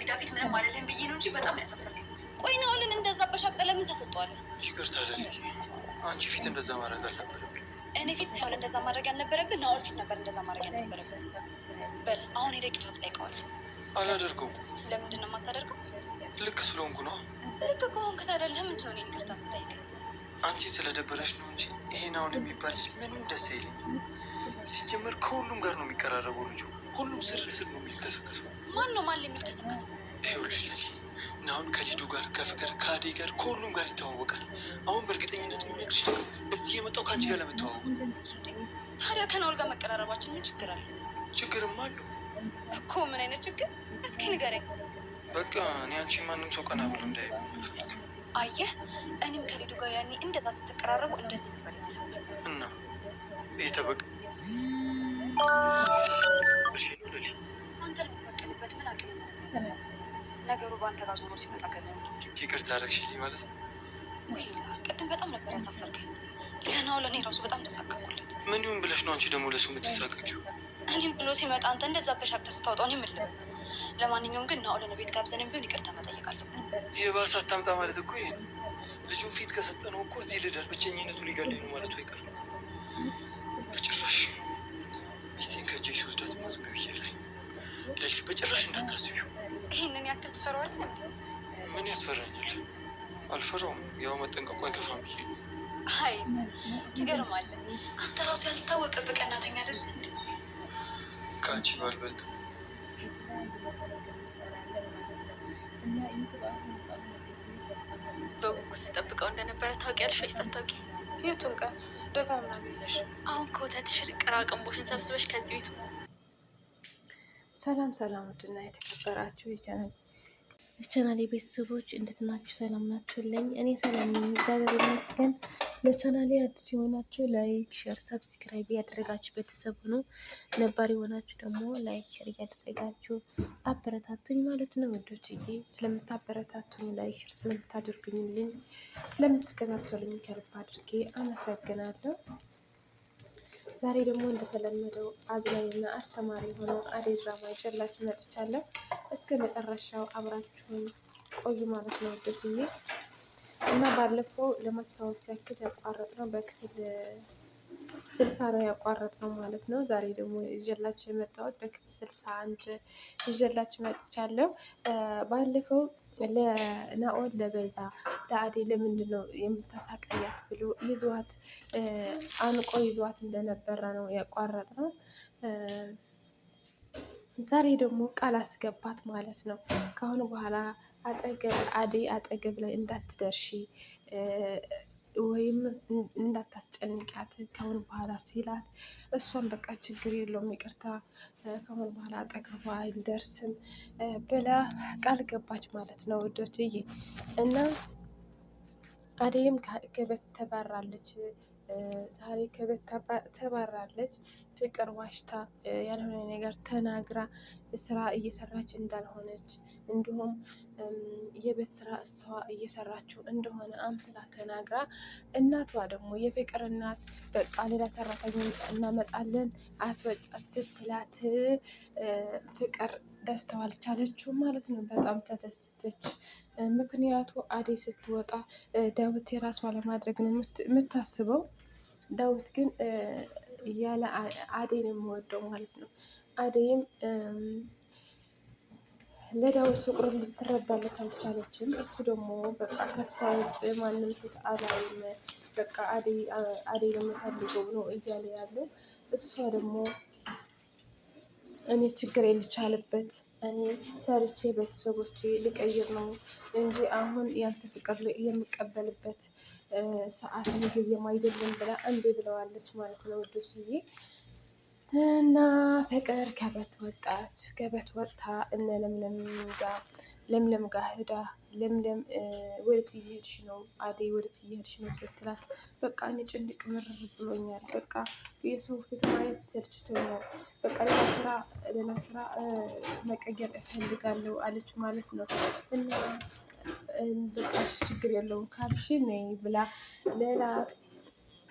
ቤታ ፊት ምንም አይደለም ብዬ ነው እንጂ በጣም ያሳፈረኝ። ቆይ ናኦልን እንደዛ በሻቀ ለምን ታስወጣዋለህ? ይቅርታ ለልዬ፣ አንቺ ፊት እንደዛ ማድረግ አልነበረብኝ። እኔ ፊት ሳይሆን እንደዛ ማድረግ ያልነበረብን ናኦል ፊት ነበር እንደዛ ማድረግ ያልነበረብን። በል አሁን ሄደህ ቂጣ ትጠይቀዋለህ። አላደርገውም። ለምንድን ነው የማታደርገው? ልክ ስለሆንኩ ነው። ልክ ከሆንክ ታዲያ ለምንድን ነው እኔ ይቅርታ የምጠይቀኝ? አንቺ ስለደበረሽ ነው እንጂ ይሄ ናኦል የሚባል ልጅ ምንም ደስ አይለኝም። ሲጀመር ከሁሉም ጋር ነው የሚቀራረበው ልጁ። ሁሉም ስር ነው የሚልከሰከሰው። ማን ነው ማን የሚልከሰከሰው? ይኸውልሽ ለሊ፣ ናኦል ከሊዱ ጋር፣ ከፍቅር፣ ከአዴ ጋር ከሁሉም ጋር ይተዋወቃል። አሁን በእርግጠኝነት የሚነግርሽ ነገር እዚህ የመጣው ከአንቺ ጋር ለመተዋወቅ። ታዲያ ከናኦል ጋር መቀራረባችን ምን ችግር አለ? ችግርም አለው እኮ። ምን አይነት ችግር? እስኪ ንገረኝ። በቃ እኔ አንቺ ማንም ሰው ቀና ብሎ እንዳይ። አየህ፣ እኔም ከሊዱ ጋር ያኔ እንደዛ ስትቀራረቡ እንደዚህ ነበር የተሰማኝ እና የተበቀ እሺ ነው ለሊ፣ አንተ ለመበቀልበት ምን አቅም ነው? ነገሩ በአንተ ጋር ዞሮ ሲመጣ ከነው። ይቅርታ አደረግሽልኝ ማለት ነው? ወይ ቅድም በጣም ነበር ያሳፈርከኝ። ለናኦል እኔ ራሱ በጣም ተሳቀቅኩለት። ምን ይሁን ብለሽ ነው አንቺ ደግሞ ለሱ የምትሳቀቂው? እኔም ብሎ ሲመጣ አንተ እንደዛ በሻቅተ ስታወጣው እኔ ምን ልበል? ለማንኛውም ግን ናኦልን ቤት ጋብዘንም ቢሆን ይቅርታ መጠየቅ አለብን። የባሰ አታምጣ ማለት እኮ ይሄ ነው። ልጁን ፊት ከሰጠነው እኮ እዚህ ልደር ብቸኝነቱ ሊገለኝ ነው ማለቱ አይቀርም። በጭራሽ ሚስቴን ከእጄ ሲወስዳት ማዝም ብዬ ላይ ለሊት በጭራሽ እንዳታስቢው። ይህንን ያክል ትፈራዋለህ? ምን ያስፈራኛል? አልፈራውም። ያው መጠንቀቁ አይከፋም ብዬ ነው። አይ ትገርማለህ። አንተ ራሱ ያልታወቀብህ ቀናተኛ አይደል እንዴ? ከአንቺ ባልበልጥ በጉጉት ስጠብቀው እንደነበረ ታውቂያለሽ ወይስ አታውቂም? የቱን ቀን ደጋግማ አገኘሽ? አሁን ከወተትሽ ቅራቅንቦሽን ሰብስበሽ ከዚህ ቤት። ሰላም ሰላም፣ ውድና የተከበራችሁ የቻናሌ ቤተሰቦች እንዴት ናችሁ? ሰላም ናችሁልኝ? እኔ ሰላም ነኝ፣ እግዚአብሔር ይመስገን። ለቻናሌ አዲስ የሆናችሁ ላይክ፣ ሼር፣ ሰብስክራይብ እያደረጋችሁ ቤተሰብ ሁኑ። ነባር የሆናችሁ ደግሞ ላይክ፣ ሼር እያደረጋችሁ አበረታቱኝ ማለት ነው ውዶችዬ። ስለምታበረታቱኝ ላይክ፣ ሼር ስለምታደርጉኝልኝ፣ ስለምትከታተሉኝ ከልብ አድርጌ አመሰግናለሁ። ዛሬ ደግሞ እንደተለመደው አዝናኝና አስተማሪ የሆነው አደይ ድራማ ይዤላችሁ መጥቻለሁ። እስከ መጨረሻው አብራችሁን ቆዩ ማለት ነው ውዶችዬ። እና ባለፈው ለማስታወስ ያክል ያቋረጥነው በክፍል 60 ነው ያቋረጥነው ማለት ነው። ዛሬ ደግሞ ይዤላችሁ የመጣሁት በክፍል 61 ይዤላችሁ መጥቻለሁ። ባለፈው ለናኦል ለቤዛ ለአደይ ለምንድን ነው የምታሳቀያት ብሎ ይዟት አንቆ ይዟት እንደነበረ ነው ያቋረጥነው። ዛሬ ደግሞ ቃል አስገባት ማለት ነው። ከአሁኑ በኋላ አደይ አጠገብ ላይ እንዳትደርሺ ወይም እንዳታስጨንቂያት ከአሁን በኋላ ሲላት፣ እሷን በቃ ችግር የለውም ይቅርታ ከአሁን በኋላ አጠገቧ አይደርስም ብላ ቃል ገባች ማለት ነው ውዶችዬ። እና አደይም ከቤት ተባራለች። ዛሬ ከቤት ተባራለች። ፍቅር ዋሽታ ያልሆነ ነገር ተናግራ ስራ እየሰራች እንዳልሆነች እንዲሁም የቤት ስራ እሷ እየሰራችው እንደሆነ አምስላ ተናግራ፣ እናቷ ደግሞ የፍቅር እናት በቃ ሌላ ሰራተኛ እናመጣለን አስወጫት ስትላት ፍቅር ደስተው አልቻለችው ማለት ነው። በጣም ተደሰተች። ምክንያቱ አደይ ስትወጣ ዳዊት የራሷ ለማድረግ ነው የምታስበው። ዳዊት ግን ያለ አደይ ነው የምወደው ማለት ነው። አደይም ለዳዊት ፍቅሩን ልትረዳለት አልቻለችም። እሱ ደግሞ በቃ ከሷ ውጭ ማንም ሴት አላይም፣ በቃ አደይ ነው የምፈልገው ነው እያለ ያለው። እሷ ደግሞ እኔ ችግር የልቻልበት እኔ ሰርቼ ቤተሰቦቼ ልቀይር ነው እንጂ አሁን ያንተ ፍቅር የምቀበልበት ሰዓት ጊዜም አይደለም ብላ እንዴ ብለዋለች ማለት ነው ውዶችዬ። እና ፍቅር ከቤት ወጣች። ከቤት ወጥታ እነ ለምለም ጋር ሄዳ ለምለም ወዴት እየሄድሽ ነው አደይ ወዴት እየሄድሽ ነው ስትላት፣ በቃ እኔ ጭንቅ ምርር ብሎኛል፣ በቃ የሰው ፊት ማየት ሰልችቶኛል፣ በቃ ሌላ ስራ መቀየር እፈልጋለሁ አለች ማለት ነው። እና በቃ ችግር የለውም ካልሽ ነይ ብላ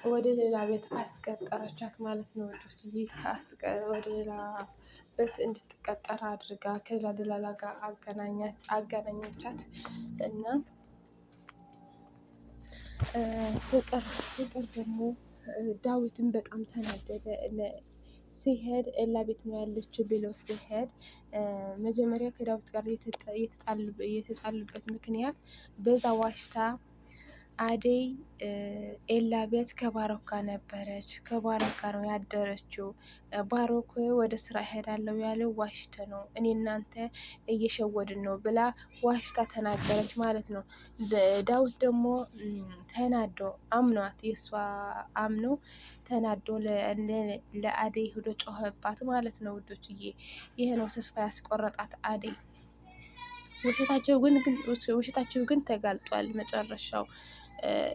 ወደ ሌላ ቤት አስቀጠረቻት ማለት ነው ወዶች። ወደ ሌላ ቤት እንድትቀጠር አድርጋ ከሌላ ደላላ ጋር አገናኘቻት እና ፍቅር ደግሞ ዳዊትን በጣም ተናደደ። ሲሄድ ኤላ ቤት ነው ያለችው ብሎ ሲሄድ መጀመሪያ ከዳዊት ጋር የተጣሉበት ምክንያት በዛ ዋሽታ አደይ ኤላ ቤት ከባሮክ ጋር ነበረች። ከባሮክ ጋር ነው ያደረችው። ባሮክ ወደ ስራ እሄዳለሁ ያለው ዋሽተ ነው፣ እኔ እናንተ እየሸወድን ነው ብላ ዋሽታ ተናገረች ማለት ነው። ዳዊት ደግሞ ተናዶ አምኗት የእሷ አምኖ ተናዶ ለአደይ ሄዶ ጮኸባት ማለት ነው ውዶችዬ። ይሄ ነው ተስፋ ያስቆረጣት አደይ። ውሸታቸው ግን ተጋልጧል መጨረሻው።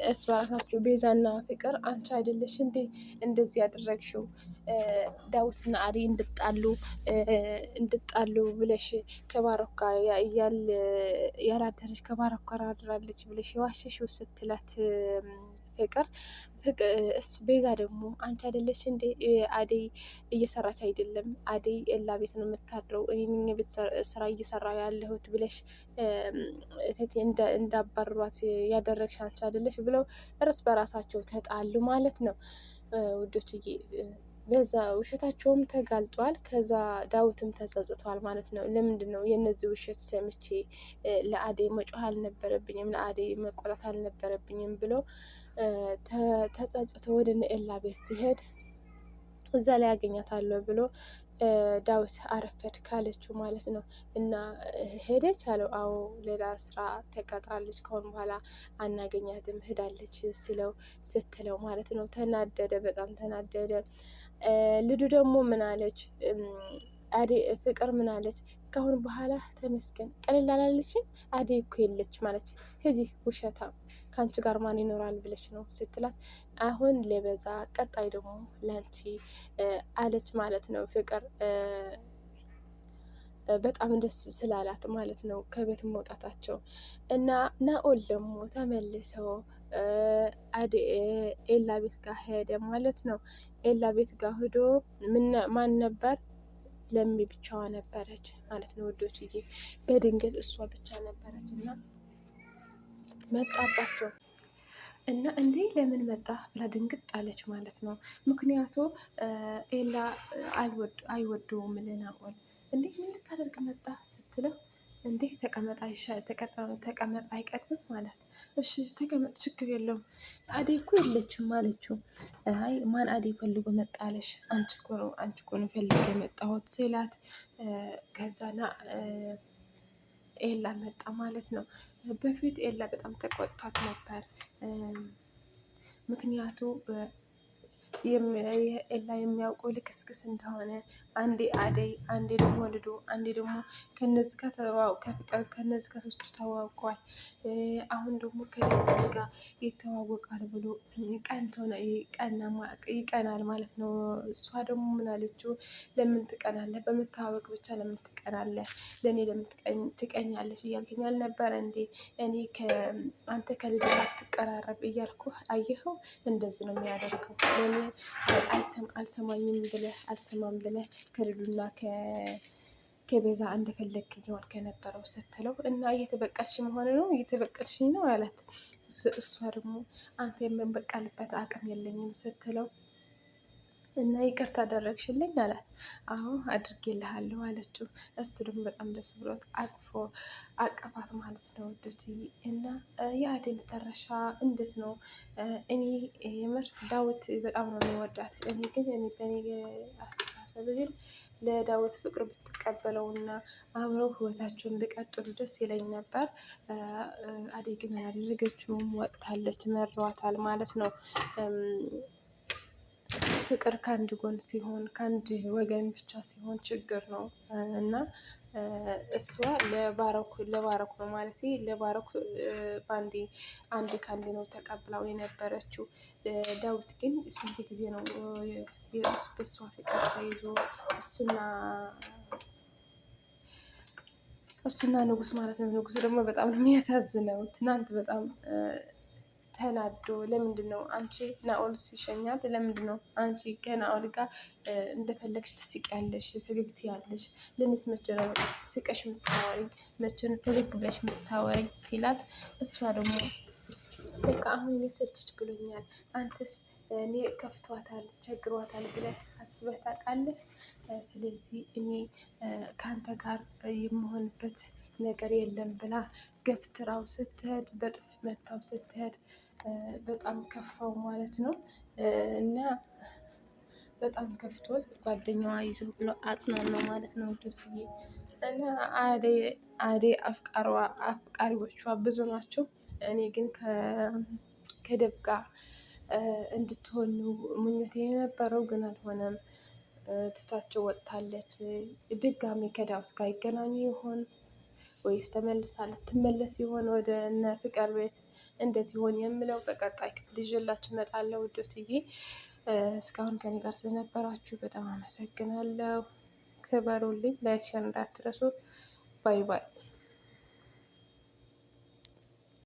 እርስ በራሳቸው ቤዛና ፍቅር አንቺ አይደለሽ እንዴ እንደዚህ ያደረግሽው ዳዊትና አደይ እንድጣሉ ብለሽ ከባሮክ ጋር ያላደረች ከባሮክ ጋር አድራለች ብለሽ የዋሸሽው ስትላት ፍቅር እሱ ቤዛ ደግሞ አንቺ አይደለሽ እንዴ አደይ እየሰራች አይደለም፣ አደይ ኤላ ቤት ነው የምታድረው፣ እኔ ቤት ስራ እየሰራ ያለሁት ብለሽ እንዳባሯት ያደረግሽ አንቺ አይደለሽ ብለው እርስ በራሳቸው ተጣሉ ማለት ነው ውዶችዬ። በዛ ውሸታቸውም ተጋልጧል። ከዛ ዳዊትም ተጸጽቷል ማለት ነው። ለምንድን ነው የነዚህ ውሸት ሰምቼ ለአደይ መጮህ አልነበረብኝም፣ ለአደይ መቆጣት አልነበረብኝም ብሎ ተጸጽቶ ወደ ኤላ ቤት ሲሄድ እዛ ላይ ያገኛታለሁ ብሎ ዳዊት አረፈድ ካለችው ማለት ነው። እና ሄደች አለው። አዎ ሌላ ስራ ተቀጥራለች፣ ከሆን በኋላ አናገኛትም ሄዳለች ስትለው ማለት ነው። ተናደደ፣ በጣም ተናደደ። ልዱ ደግሞ ምን አለች? ፍቅር ምን አለች? ከአሁን በኋላ ተመስገን ቀለል አላለችም፣ አደይ እኮ የለች ማለት ሂጂ ውሸታም፣ ከአንቺ ጋር ማን ይኖራል ብለች ነው ስትላት፣ አሁን ለበዛ ቀጣይ ደግሞ ለአንቺ አለች ማለት ነው። ፍቅር በጣም ደስ ስላላት ማለት ነው ከቤት መውጣታቸው። እና ናኦል ደግሞ ተመልሰው ኤላ ቤት ጋር ሄደ ማለት ነው። ኤላ ቤት ጋር ሄዶ ማን ነበር? ለሚ ብቻዋ ነበረች ማለት ነው ውዶችዬ። በድንገት እሷ ብቻ ነበረች እና መጣባቸው እና እንዴ ለምን መጣ ብላ ድንግጥ አለች ማለት ነው። ምክንያቱ ኤላ አይወደውም ናኦል። እንዴ ምን ልታደርግ መጣ ስትለው፣ እንዴ ተቀመጥ አይቀድምም ማለት። እሺ ተቀመጥ ችግር የለውም፣ አደይ እኮ የለችም አለችው። አይ ማን አደይ ፈልጎ መጣለሽ? አንቺ እኮ ነው ፈልጎ የመጣሁት ስላት፣ ከዛና ኤላ መጣ ማለት ነው። በፊት ኤላ በጣም ተቆጥቷት ነበር። ምክንያቱ ኤላ የሚያውቀው ልክስክስ እንደሆነ፣ አንዴ አደይ፣ አንዴ ደግሞ ልዱ፣ አንዴ ደግሞ ከነዚህ ከፍቅር ከነዚህ ከሶስቱ ተዋውቀዋል። አሁን ደግሞ ከሌላ ጋር ይተዋወቃል ብሎ ይቀናል ማለት ነው። እሷ ደግሞ ምን አለችው? ለምን ትቀናለህ? በመታወቅ ብቻ ለምን ትቀናለህ? ለእኔ ለምን ትቀኛለች እያልከኝ አልነበረ እንዴ? እኔ አንተ ከልዱ አትቀራረብ እያልኩ አየኸው፣ እንደዚህ ነው የሚያደርገው። ለእኔ አልሰማም ብለህ ከልዱና ከቤዛ እንደፈለግክ እየሆን ከነበረው ስትለው፣ እና እየተበቀልሽ መሆን ነው እየተበቀልሽኝ ነው አላት። እሷ ደግሞ አንተ የምንበቃልበት አቅም የለኝም ስትለው፣ እና ይቅርታ አደረግሽልኝ አላት። አዎ አድርጌልሃለሁ አለችው። እሱ ደግሞ በጣም ደስ ብሎት አቀፋት ማለት ነው ውዶች። እና የአደይ መጨረሻ እንዴት ነው? እኔ የምር ዳዊት በጣም ነው የሚወዳት። እኔ ግን በእኔ አስተሳሰብ ግን ለዳዊት ፍቅር ብትቀበለው እና አብረው ህይወታቸውን ቢቀጥሉ ደስ ይለኝ ነበር። አደይ ግን ያላደረገችውም ወጥታለች፣ መሯታል ማለት ነው። ፍቅር ከአንድ ጎን ሲሆን ከአንድ ወገን ብቻ ሲሆን ችግር ነው እና እሷ ለባረኩ ነው ማለት ለባረኩ አንድ ከአንድ ነው ተቀብላው የነበረችው። ዳዊት ግን ስንት ጊዜ ነው በሷ ፍቅር ተይዞ እሱና ንጉስ ማለት ነው። ንጉሱ ደግሞ በጣም ነው የሚያሳዝነው። ትናንት በጣም ተናዶ ለምንድን ነው አንቺ ናኦል ሲሸኛት ለምንድን ነው አንቺ ከናኦል ጋር እንደፈለግሽ ትስቂያለሽ፣ ፈገግት ያለሽ ለምንስ መቼ ነው ስቀሽ የምታወሪኝ? መቼ ነው ፈገግ ብለሽ የምታወሪኝ ሲላት እሷ ደግሞ በቃ አሁን እኔ ሰልችት ብሎኛል፣ አንተስ እኔ ከፍቷታል ቸግሯታል ብለህ አስበህ ታውቃለህ? ስለዚህ እኔ ከአንተ ጋር የምሆንበት ነገር የለም ብላ ገፍትራው ስትሄድ በጥፍ መታው ስትሄድ በጣም ከፋው ማለት ነው። እና በጣም ከፍቶት ጓደኛዋ ይዘው ብሎ አጽናናው ማለት ነው ውዶችዬ። እና አደይ አፍቃሪዎቿ ብዙ ናቸው። እኔ ግን ከደብ ጋር እንድትሆኑ ምኞቴ የነበረው ግን አልሆነም። ትቷቸው ወጥታለች። ድጋሚ ከዳዊት ጋር ይገናኙ ይሆን ወይስ ተመልሳ ልትመለስ ይሆን ወደ እነ ፍቅር ቤት? እንዴት ይሆን የምለው በቀጣይ ክፍል ይዤላችሁ እመጣለሁ ውዶችዬ። እስካሁን ከኔ ጋር ስለነበራችሁ በጣም አመሰግናለሁ። ክበሩልኝ። ላይክ ሸር እንዳትረሱ። ባይ ባይ።